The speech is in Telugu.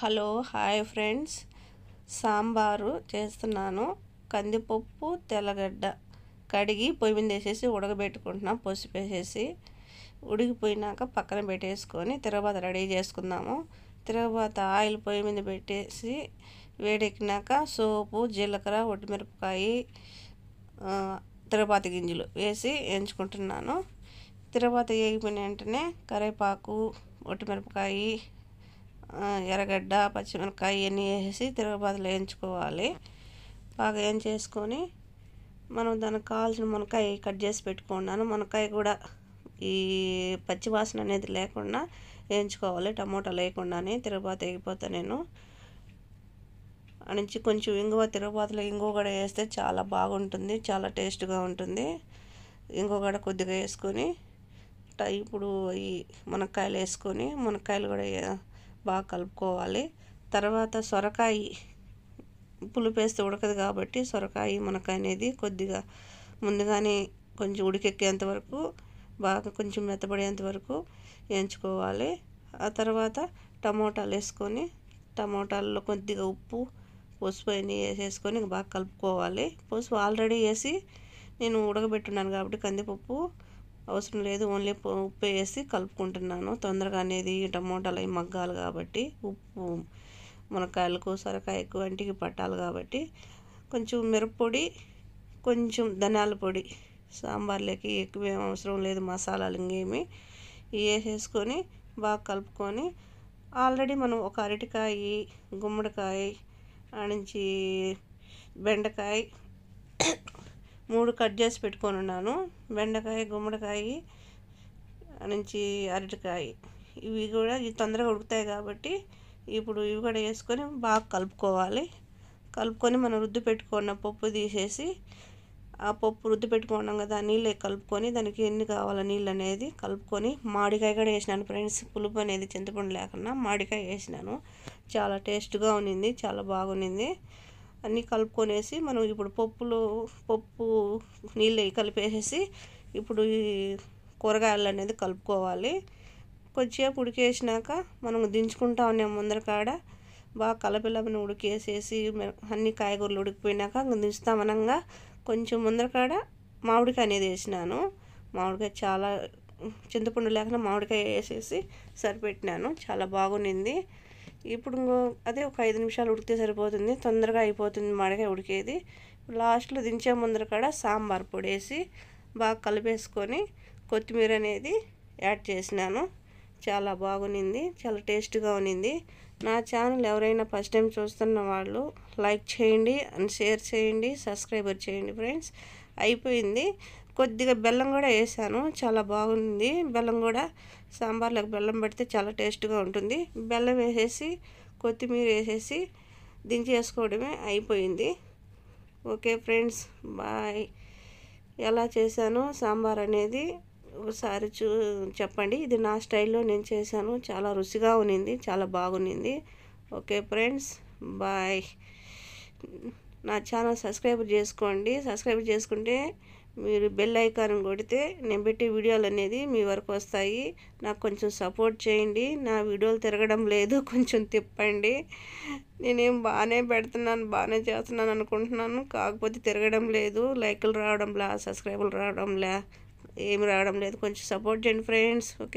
హలో హాయ్ ఫ్రెండ్స్, సాంబారు చేస్తున్నాను. కందిపప్పు, తెల్లగడ్డ కడిగి పొయ్యి మీద వేసేసి ఉడకబెట్టుకుంటున్నాం. పసుపు వేసేసి ఉడికిపోయినాక పక్కన పెట్టేసుకొని తిరగబాత రెడీ చేసుకుందాము. తిరగబాత ఆయిల్ పొయ్యి మీద పెట్టేసి వేడెక్కినాక సోపు, జీలకర్ర, ఒట్టిమిరపకాయ, తిరగబాత గింజలు వేసి వేయించుకుంటున్నాను. తిరగబాత వేగిపోయిన వెంటనే కరివేపాకు, ఒట్టిమిరపకాయ, ఎర్రగడ్డ, పచ్చిమిరపకాయ ఇవన్నీ వేసేసి తిరగబాతలో వేయించుకోవాలి. బాగా వేయించేసుకొని మనం దానికి కావాల్సిన మునక్కాయ కట్ చేసి పెట్టుకున్నాను. మునక్కాయ కూడా ఈ పచ్చి వాసన అనేది లేకుండా వేయించుకోవాలి, టమోటా లేకుండానే. తిరగబాత వేగిపోతా నేను నుంచి కొంచెం ఇంగువ, తిరగబాతలో ఇంగువ కూడా వేస్తే చాలా బాగుంటుంది, చాలా టేస్ట్గా ఉంటుంది. ఇంగువ కూడా కొద్దిగా వేసుకొని ఇప్పుడు ఈ మునక్కాయలు వేసుకొని మునక్కాయలు కూడా బాగా కలుపుకోవాలి. తర్వాత సొరకాయ పులుపు వేస్తే ఉడకదు కాబట్టి సొరకాయ, మునక్కాయ అనేది కొద్దిగా ముందుగానే కొంచెం ఉడికెక్కేంత వరకు బాగా కొంచెం మెత్తబడేంత వరకు వేయించుకోవాలి. ఆ తర్వాత టమోటాలు వేసుకొని టమోటాల్లో కొద్దిగా ఉప్పు, పసుపు అన్నీ వేసేసుకొని బాగా కలుపుకోవాలి. పసుపు ఆల్రెడీ వేసి నేను ఉడకబెట్టున్నాను కాబట్టి కందిపప్పు అవసరం లేదు, ఓన్లీ ఉప్పు వేసి కలుపుకుంటున్నాను. తొందరగా అనేది టమోటాలు అవి మగ్గాలి కాబట్టి, ఉప్పు మునక్కాయలకు, సొరకాయకు అంటికి పట్టాలి కాబట్టి. కొంచెం మిరప్పొడి, కొంచెం ధనియాల పొడి, సాంబార్లోకి ఎక్కువ ఏం అవసరం లేదు, మసాలాలు ఇంకేమి వేసేసుకొని బాగా కలుపుకొని ఆల్రెడీ మనం ఒక అరటికాయ, గుమ్మడికాయ నుంచి బెండకాయ 3 కట్ చేసి పెట్టుకొని ఉన్నాను. బెండకాయ, గుమ్మడికాయ నుంచి అరటికాయ ఇవి కూడా తొందరగా ఉడుకుతాయి కాబట్టి ఇప్పుడు ఇవి కూడా వేసుకొని బాగా కలుపుకోవాలి. కలుపుకొని మనం రుద్ది పెట్టుకున్న పప్పు తీసేసి ఆ పప్పు రుద్ది పెట్టుకున్నాం కదా, నీళ్ళు కలుపుకొని దానికి ఎన్ని కావాలో నీళ్ళు అనేది కలుపుకొని మామిడికాయ కూడా వేసినాను ఫ్రెండ్స్. పులుపు అనేది చింతపండు లేకుండా మామిడికాయ వేసినాను. చాలా టేస్ట్గా ఉన్నింది, చాలా బాగుంది. అన్నీ కలుపుకొనేసి మనం ఇప్పుడు పప్పు నీళ్ళు కలిపేసేసి ఇప్పుడు ఈ కూరగాయలు అనేది కలుపుకోవాలి. కొద్దిసేపు ఉడికేసినాక మనం దించుకుంటా ఉన్నాం ముందర కాడ బాగా కలపిలమని ఉడికేసేసి అన్ని కాయగూరలు ఉడికిపోయినాక దించుతామనంగా కొంచెం ముందర కాడ మామిడికాయ అనేది వేసినాను. మామిడికాయ చాలా చింతపండు లేకుండా మామిడికాయ వేసేసి సరిపెట్టినాను. చాలా బాగుంది. ఇప్పుడు అదే ఒక 5 నిమిషాలు ఉడికితే సరిపోతుంది, తొందరగా అయిపోతుంది మామిడికాయ ఉడికేది. లాస్ట్లో దించే ముందర కాడ సాంబార్ పొడి వేసి బాగా కలిపేసుకొని కొత్తిమీర అనేది యాడ్ చేసినాను. చాలా బాగుంది, చాలా టేస్ట్గా ఉన్నింది. నా ఛానల్ ఎవరైనా ఫస్ట్ టైం చూస్తున్న వాళ్ళు లైక్ చేయండి అండ్ షేర్ చేయండి, సబ్స్క్రైబర్ చేయండి ఫ్రెండ్స్. అయిపోయింది. కొద్దిగా బెల్లం కూడా వేసాను, చాలా బాగుంది. బెల్లం కూడా సాంబార్లోకి బెల్లం పెడితే చాలా టేస్ట్గా ఉంటుంది. బెల్లం వేసేసి కొత్తిమీర వేసేసి దించేసుకోవడమే, అయిపోయింది. Okay friends, bye. ఎలా చేశాను సాంబార్ అనేది ఒకసారి చెప్పండి. ఇది నా స్టైల్లో నేను చేశాను, చాలా రుచిగా ఉన్నింది, చాలా బాగుంది. Okay friends, bye. నా ఛానల్ సబ్స్క్రైబ్ చేసుకోండి. సబ్స్క్రైబ్ చేసుకుంటే మీరు బెల్ ఐకాన్ కొడితే నేను పెట్టే వీడియోలు అనేది మీ వరకు వస్తాయి. నాకు కొంచెం సపోర్ట్ చేయండి. నా వీడియోలు తిరగడం లేదు, కొంచెం తిప్పండి. నేనేం బాగానే పెడుతున్నాను, బాగానే చేస్తున్నాను అనుకుంటున్నాను, కాకపోతే తిరగడం లేదు. లైకులు రావడంలా, సబ్స్క్రైబులు రావడంలా, ఏమి రావడం లేదు. కొంచెం సపోర్ట్ చేయండి ఫ్రెండ్స్. ఓకే.